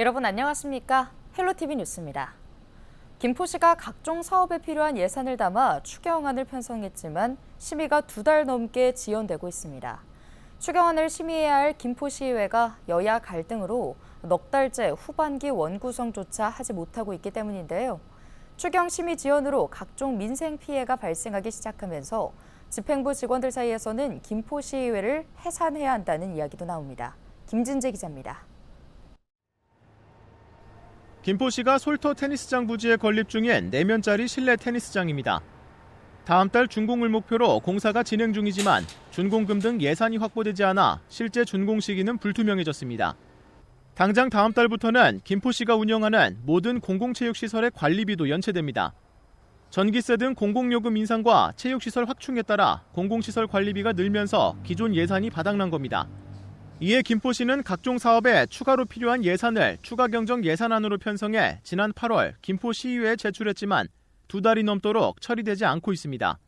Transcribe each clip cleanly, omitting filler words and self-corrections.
여러분 안녕하십니까? 헬로티비 뉴스입니다. 김포시가 각종 사업에 필요한 예산을 담아 추경안을 편성했지만 심의가 2달 넘게 지연되고 있습니다. 추경안을 심의해야 할 김포시의회가 여야 갈등으로 넉 달째 후반기 원구성조차 하지 못하고 있기 때문인데요. 추경 심의 지연으로 각종 민생 피해가 발생하기 시작하면서 집행부 직원들 사이에서는 김포시의회를 해산해야 한다는 이야기도 나옵니다. 김진재 기자입니다. 김포시가 솔터 테니스장 부지에 건립 중인 4면짜리 실내 테니스장입니다. 다음 달 준공을 목표로 공사가 진행 중이지만 준공금 등 예산이 확보되지 않아 실제 준공 시기는 불투명해졌습니다. 당장 다음 달부터는 김포시가 운영하는 모든 공공체육시설의 관리비도 연체됩니다. 전기세 등 공공요금 인상과 체육시설 확충에 따라 공공시설 관리비가 늘면서 기존 예산이 바닥난 겁니다. 이에 김포시는 각종 사업에 추가로 필요한 예산을 추가경정 예산안으로 편성해 지난 8월 김포시의회에 제출했지만 2달이 넘도록 처리되지 않고 있습니다.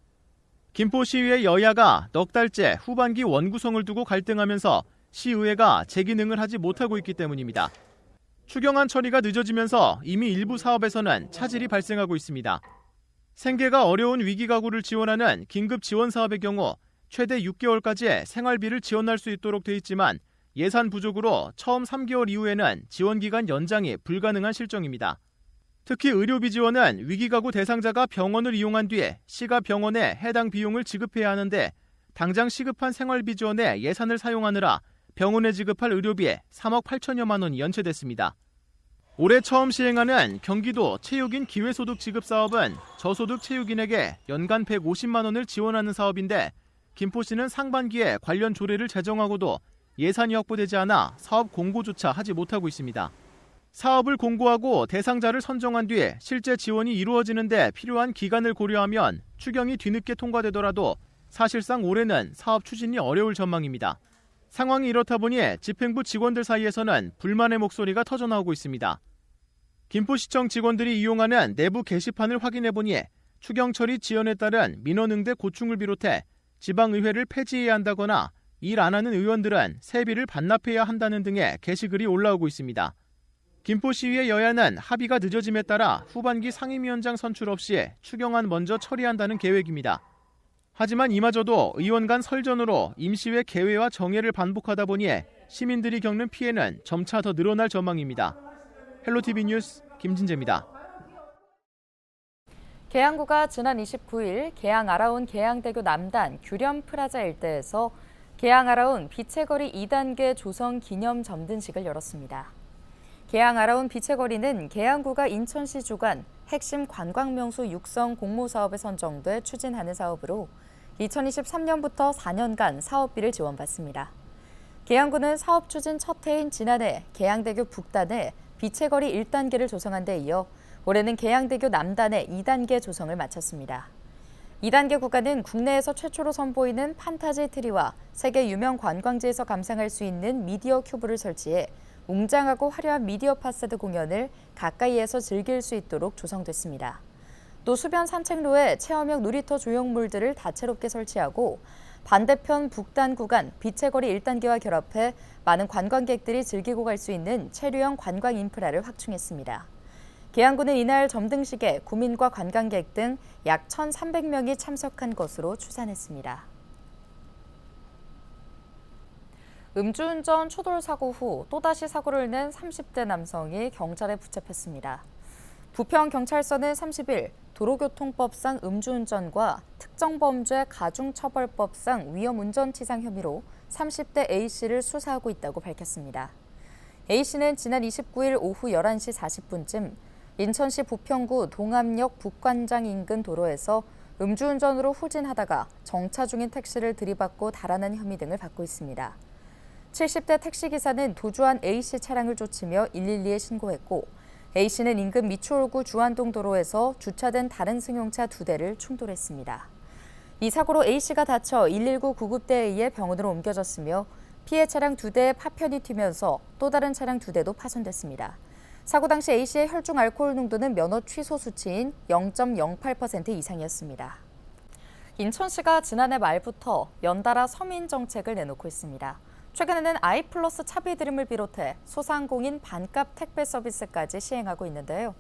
김포시의회 여야가 넉 달째 후반기 원구성을 두고 갈등하면서 시의회가 제기능을 하지 못하고 있기 때문입니다. 추경안 처리가 늦어지면서 이미 일부 사업에서는 차질이 발생하고 있습니다. 생계가 어려운 위기가구를 지원하는 긴급지원사업의 경우 최대 6개월까지의 생활비를 지원할 수 있도록 돼 있지만 예산 부족으로 처음 3개월 이후에는 지원기간 연장이 불가능한 실정입니다. 특히 의료비 지원은 위기가구 대상자가 병원을 이용한 뒤에 시가 병원에 해당 비용을 지급해야 하는데 당장 시급한 생활비 지원에 예산을 사용하느라 병원에 지급할 의료비에 3억 8천여만 원이 연체됐습니다. 올해 처음 시행하는 경기도 체육인 기회소득 지급 사업은 저소득 체육인에게 연간 150만 원을 지원하는 사업인데 김포시는 상반기에 관련 조례를 제정하고도 예산이 확보되지 않아 사업 공고조차 하지 못하고 있습니다. 사업을 공고하고 대상자를 선정한 뒤에 실제 지원이 이루어지는 데 필요한 기간을 고려하면 추경이 뒤늦게 통과되더라도 사실상 올해는 사업 추진이 어려울 전망입니다. 상황이 이렇다 보니 집행부 직원들 사이에서는 불만의 목소리가 터져나오고 있습니다. 김포시청 직원들이 이용하는 내부 게시판을 확인해보니 추경 처리 지연에 따른 민원응대 고충을 비롯해 지방의회를 폐지해야 한다거나 일 안 하는 의원들은 세비를 반납해야 한다는 등의 게시글이 올라오고 있습니다. 김포시의회 여야는 합의가 늦어짐에 따라 후반기 상임위원장 선출 없이 추경안 먼저 처리한다는 계획입니다. 하지만 이마저도 의원 간 설전으로 임시회 개회와 정회를 반복하다 보니 시민들이 겪는 피해는 점차 더 늘어날 전망입니다. 헬로티비 뉴스 김진재입니다. 계양구가 지난 29일 계양 아라운 계양대교 남단 규련 프라자 일대에서 계양 아라운 빛의 거리 2단계 조성 기념 점등식을 열었습니다. 계양 아라운 빛의 거리는 계양구가 인천시 주관 핵심 관광명소 육성 공모사업에 선정돼 추진하는 사업으로 2023년부터 4년간 사업비를 지원받습니다. 계양구는 사업 추진 첫 해인 지난해 계양대교 북단에 빛의 거리 1단계를 조성한 데 이어 올해는 계양대교 남단의 2단계 조성을 마쳤습니다. 2단계 구간은 국내에서 최초로 선보이는 판타지 트리와 세계 유명 관광지에서 감상할 수 있는 미디어 큐브를 설치해 웅장하고 화려한 미디어 파사드 공연을 가까이에서 즐길 수 있도록 조성됐습니다. 또 수변 산책로에 체험형 놀이터 조형물들을 다채롭게 설치하고 반대편 북단 구간 빛의 거리 1단계와 결합해 많은 관광객들이 즐기고 갈 수 있는 체류형 관광 인프라를 확충했습니다. 계양구는 이날 점등식에 구민과 관광객 등 약 1,300명이 참석한 것으로 추산했습니다. 음주운전 초돌 사고 후 또다시 사고를 낸 30대 남성이 경찰에 붙잡혔습니다. 부평경찰서는 30일 도로교통법상 음주운전과 특정범죄 가중처벌법상 위험운전치상 혐의로 30대 A씨를 수사하고 있다고 밝혔습니다. A씨는 지난 29일 오후 11시 40분쯤 인천시 부평구 동암역 북관장 인근 도로에서 음주운전으로 후진하다가 정차 중인 택시를 들이받고 달아난 혐의 등을 받고 있습니다. 70대 택시기사는 도주한 A씨 차량을 쫓으며 112에 신고했고 A씨는 인근 미추홀구 주안동 도로에서 주차된 다른 승용차 2대를 충돌했습니다. 이 사고로 A씨가 다쳐 119 구급대에 의해 병원으로 옮겨졌으며 피해 차량 2대의 파편이 튀면서 또 다른 차량 2대도 파손됐습니다. 사고 당시 A씨의 혈중 알코올 농도는 면허 취소 수치인 0.08% 이상이었습니다. 인천시가 지난해 말부터 연달아 서민 정책을 내놓고 있습니다. 최근에는 아이플러스 차비드림을 비롯해 소상공인 반값 택배 서비스까지 시행하고 있는데요.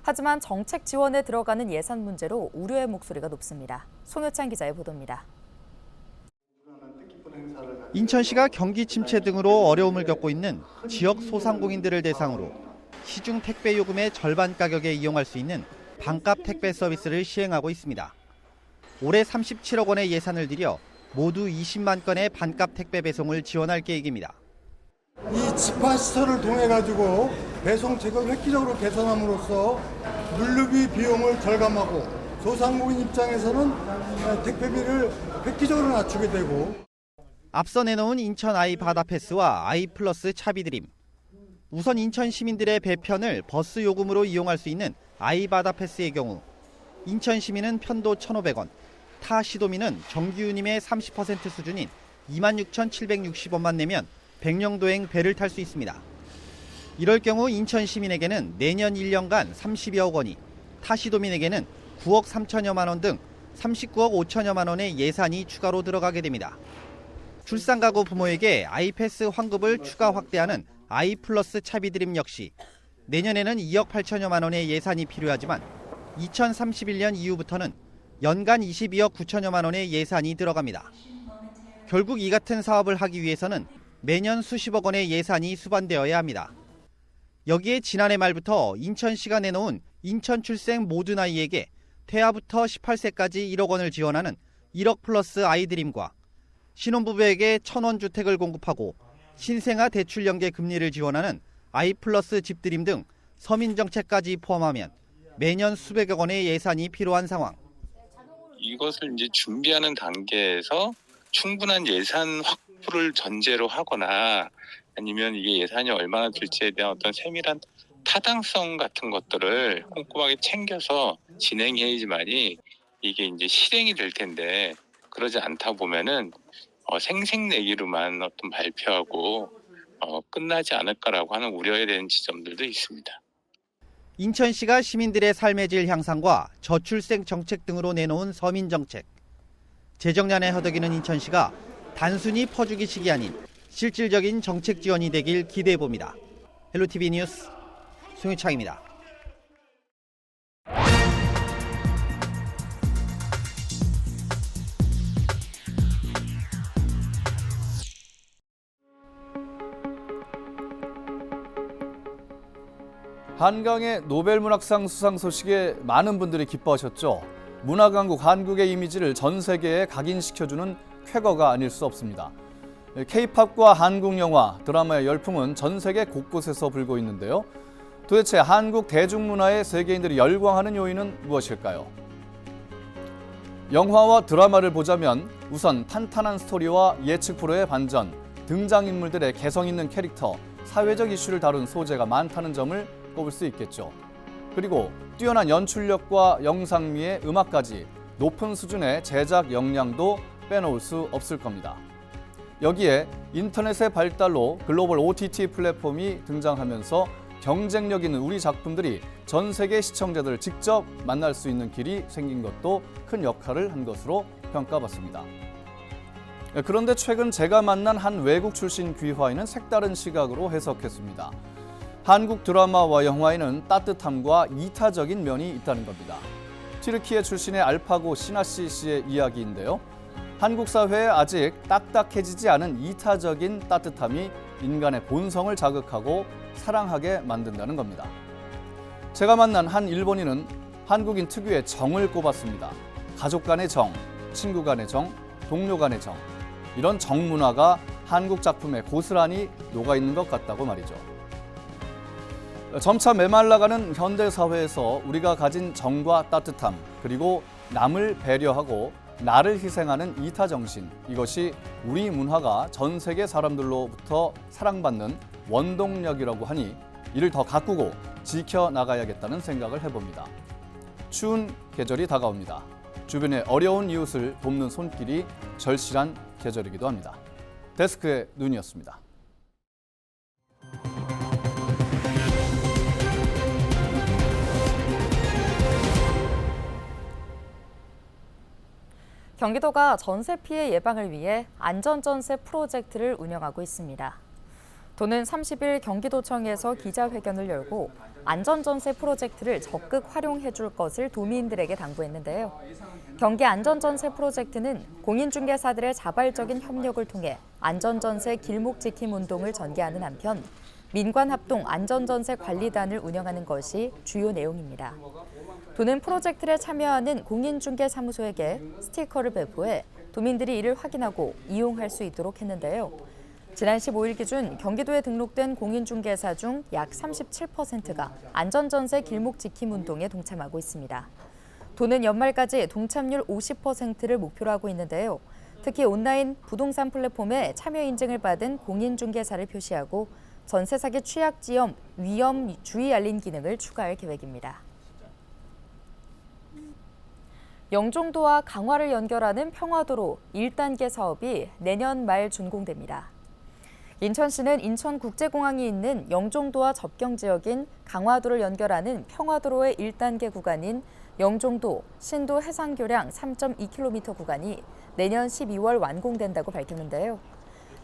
하지만 정책 지원에 들어가는 예산 문제로 우려의 목소리가 높습니다. 송효찬 기자의 보도입니다. 인천시가 경기 침체 등으로 어려움을 겪고 있는 지역 소상공인들을 대상으로 시중 택배 요금의 절반 가격에 이용할 수 있는 반값 택배 서비스를 시행하고 있습니다. 올해 37억 원의 예산을 들여 모두 20만 건의 반값 택배 배송을 지원할 계획입니다. 이 지파 시설을 통해 가지고 배송책을 획기적으로 개선함으로써 물류비 비용을 절감하고 소상공인 입장에서는 택배비를 획기적으로 낮추게 되고. 앞서 내놓은 인천 아이 바다 패스와 아이 플러스 차비드림. 우선 인천 시민들의 배편을 버스 요금으로 이용할 수 있는 아이 바다 패스의 경우 인천 시민은 편도 1,500원, 타 시도민은 정기운임의 30% 수준인 26,760원만 내면 백령도행 배를 탈 수 있습니다. 이럴 경우 인천 시민에게는 내년 1년간 30여억 원이, 타 시도민에게는 9억 3천여만 원 등 39억 5천여만 원의 예산이 추가로 들어가게 됩니다. 출산가구 부모에게 아이패스 환급을 추가 확대하는 아이 플러스 차비드림 역시 내년에는 2억 8천여만 원의 예산이 필요하지만 2031년 이후부터는 연간 22억 9천여만 원의 예산이 들어갑니다. 결국 이 같은 사업을 하기 위해서는 매년 수십억 원의 예산이 수반되어야 합니다. 여기에 지난해 말부터 인천시가 내놓은 인천 출생 모든 아이에게 태아부터 18세까지 1억 원을 지원하는 1억 플러스 아이드림과 신혼부부에게 1,000원 주택을 공급하고 신생아 대출 연계 금리를 지원하는 아이 플러스 집드림 등 서민정책까지 포함하면 매년 수백억 원의 예산이 필요한 상황. 이것을 이제 준비하는 단계에서 충분한 예산 확보를 전제로 하거나 아니면 이게 예산이 얼마나 들지에 대한 어떤 세밀한 타당성 같은 것들을 꼼꼼하게 챙겨서 진행해야지만이 이게 이제 실행이 될 텐데 그러지 않다 보면은 생색내기로만 어떤 발표하고 끝나지 않을까라고 하는 우려에 대한 지점들도 있습니다. 인천시가 시민들의 삶의 질 향상과 저출생 정책 등으로 내놓은 서민정책. 재정난에 허덕이는 인천시가 단순히 퍼주기식이 아닌 실질적인 정책 지원이 되길 기대해봅니다. 헬로티비 뉴스 송유창입니다. 한강의 노벨문학상 수상 소식에 많은 분들이 기뻐하셨죠. 문화강국 한국의 이미지를 전 세계에 각인시켜주는 쾌거가 아닐 수 없습니다. K-팝과 한국 영화, 드라마의 열풍은 전 세계 곳곳에서 불고 있는데요. 도대체 한국 대중문화에 세계인들이 열광하는 요인은 무엇일까요? 영화와 드라마를 보자면 우선 탄탄한 스토리와 예측 프로의 반전, 등장인물들의 개성 있는 캐릭터, 사회적 이슈를 다룬 소재가 많다는 점을 꼽을 수 있겠죠. 그리고 뛰어난 연출력과 영상미의 음악까지 높은 수준의 제작 역량도 빼놓을 수 없을 겁니다. 여기에 인터넷의 발달로 글로벌 OTT 플랫폼이 등장하면서 경쟁력 있는 우리 작품들이 전 세계 시청자들을 직접 만날 수 있는 길이 생긴 것도 큰 역할을 한 것으로 평가받습니다. 그런데 최근 제가 만난 한 외국 출신 귀화인은 색다른 시각으로 해석했습니다. 한국 드라마와 영화에는 따뜻함과 이타적인 면이 있다는 겁니다. 튀르키예 출신의 알파고 시나시 씨의 이야기인데요. 한국 사회에 아직 딱딱해지지 않은 이타적인 따뜻함이 인간의 본성을 자극하고 사랑하게 만든다는 겁니다. 제가 만난 한 일본인은 한국인 특유의 정을 꼽았습니다. 가족 간의 정, 친구 간의 정, 동료 간의 정. 이런 정 문화가 한국 작품에 고스란히 녹아있는 것 같다고 말이죠. 점차 메말라가는 현대 사회에서 우리가 가진 정과 따뜻함, 그리고 남을 배려하고 나를 희생하는 이타 정신, 이것이 우리 문화가 전 세계 사람들로부터 사랑받는 원동력이라고 하니 이를 더 가꾸고 지켜나가야겠다는 생각을 해봅니다. 추운 계절이 다가옵니다. 주변의 어려운 이웃을 돕는 손길이 절실한 계절이기도 합니다. 데스크의 눈이었습니다. 경기도가 전세 피해 예방을 위해 안전전세 프로젝트를 운영하고 있습니다. 도는 30일 경기도청에서 기자회견을 열고 안전전세 프로젝트를 적극 활용해 줄 것을 도민들에게 당부했는데요. 경기 안전전세 프로젝트는 공인중개사들의 자발적인 협력을 통해 안전전세 길목 지킴 운동을 전개하는 한편 민관합동 안전전세 관리단을 운영하는 것이 주요 내용입니다. 도는 프로젝트에 참여하는 공인중개사무소에게 스티커를 배포해 도민들이 이를 확인하고 이용할 수 있도록 했는데요. 지난 15일 기준 경기도에 등록된 공인중개사 중 약 37%가 안전전세 길목 지킴 운동에 동참하고 있습니다. 도는 연말까지 동참률 50%를 목표로 하고 있는데요. 특히 온라인 부동산 플랫폼에 참여 인증을 받은 공인중개사를 표시하고 전세 사기 취약지역 위험 주의 알림 기능을 추가할 계획입니다. 영종도와 강화를 연결하는 평화도로 1단계 사업이 내년 말 준공됩니다. 인천시는 인천국제공항이 있는 영종도와 접경 지역인 강화도를 연결하는 평화도로의 1단계 구간인 영종도 신도 해상교량 3.2km 구간이 내년 12월 완공된다고 밝혔는데요.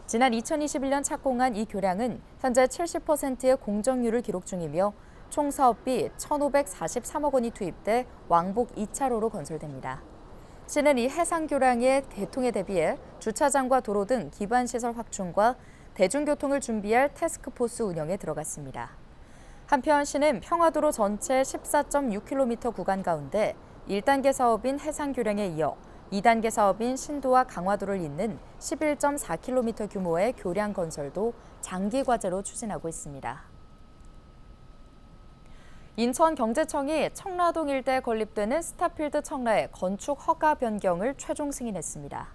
지난 2021년 착공한 이 교량은 현재 70%의 공정률을 기록 중이며 총 사업비 1,543억 원이 투입돼 왕복 2차로로 건설됩니다. 시는 이 해상교량의 개통에 대비해 주차장과 도로 등 기반시설 확충과 대중교통을 준비할 태스크포스 운영에 들어갔습니다. 한편 시는 평화도로 전체 14.6km 구간 가운데 1단계 사업인 해상교량에 이어 2단계 사업인 신도와 강화도를 잇는 11.4km 규모의 교량 건설도 장기 과제로 추진하고 있습니다. 인천경제청이 청라동 일대에 건립되는 스타필드 청라의 건축 허가 변경을 최종 승인했습니다.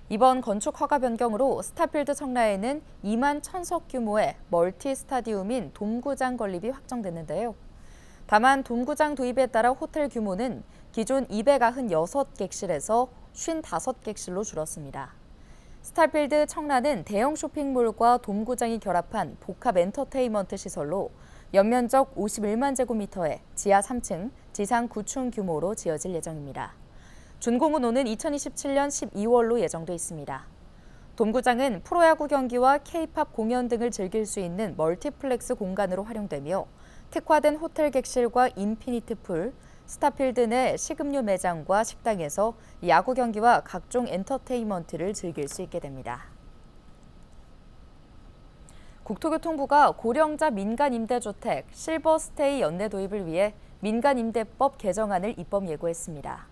이번 건축 허가 변경으로 스타필드 청라에는 2만 1,000석 규모의 멀티 스타디움인 돔구장 건립이 확정됐는데요. 다만 돔구장 도입에 따라 호텔 규모는 기존 296객실에서 55객실로 줄었습니다. 스타필드 청라는 대형 쇼핑몰과 돔구장이 결합한 복합 엔터테인먼트 시설로 연면적 51만 제곱미터의 지하 3층, 지상 9층 규모로 지어질 예정입니다. 준공은 오는 2027년 12월로 예정돼 있습니다. 돔구장은 프로야구 경기와 K-팝 공연 등을 즐길 수 있는 멀티플렉스 공간으로 활용되며 특화된 호텔 객실과 인피니트 풀, 스타필드 내 식음료 매장과 식당에서 야구 경기와 각종 엔터테인먼트를 즐길 수 있게 됩니다. 국토교통부가 고령자 민간임대주택 실버스테이 연내 도입을 위해 민간임대법 개정안을 입법 예고했습니다.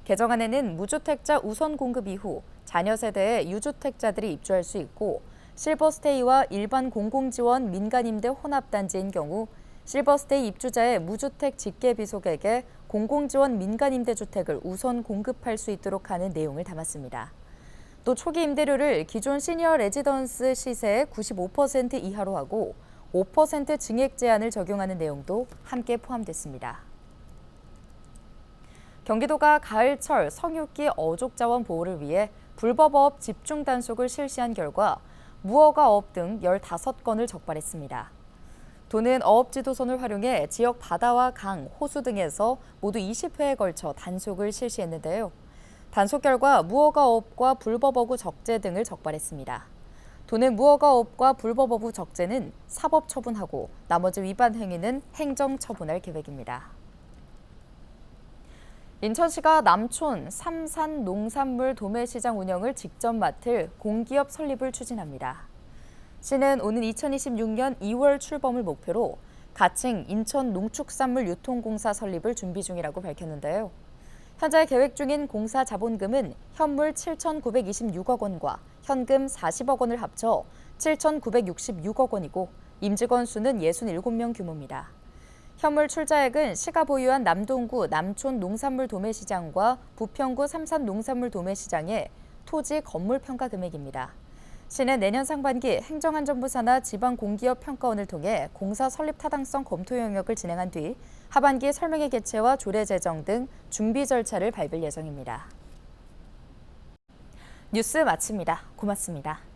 개정안에는 무주택자 우선 공급 이후 자녀 세대의 유주택자들이 입주할 수 있고 실버스테이와 일반 공공지원 민간임대 혼합단지인 경우 실버스테이 입주자의 무주택 직계비속에게 공공지원 민간임대주택을 우선 공급할 수 있도록 하는 내용을 담았습니다. 또 초기 임대료를 기존 시니어 레지던스 시세의 95% 이하로 하고 5% 증액 제한을 적용하는 내용도 함께 포함됐습니다. 경기도가 가을철 성육기 어족 자원 보호를 위해 불법어업 집중 단속을 실시한 결과 무허가 어업 등 15건을 적발했습니다. 도는 어업 지도선을 활용해 지역 바다와 강, 호수 등에서 모두 20회에 걸쳐 단속을 실시했는데요. 단속 결과 무허가 어업과 불법 어구 적재 등을 적발했습니다. 도는 무허가 어업과 불법 어구 적재는 사법 처분하고 나머지 위반 행위는 행정 처분할 계획입니다. 인천시가 남촌 삼산 농산물 도매시장 운영을 직접 맡을 공기업 설립을 추진합니다. 시는 오는 2026년 2월 출범을 목표로 가칭 인천 농축산물 유통공사 설립을 준비 중이라고 밝혔는데요. 현재 계획 중인 공사 자본금은 현물 7,926억 원과 현금 40억 원을 합쳐 7,966억 원이고 임직원 수는 67명 규모입니다. 현물 출자액은 시가 보유한 남동구 남촌 농산물 도매시장과 부평구 삼산 농산물 도매시장의 토지 건물 평가 금액입니다. 시는 내년 상반기 행정안전부 산하 지방공기업 평가원을 통해 공사 설립 타당성 검토 영역을 진행한 뒤 하반기 설명회 개최와 조례 제정 등 준비 절차를 밟을 예정입니다. 뉴스 마칩니다. 고맙습니다.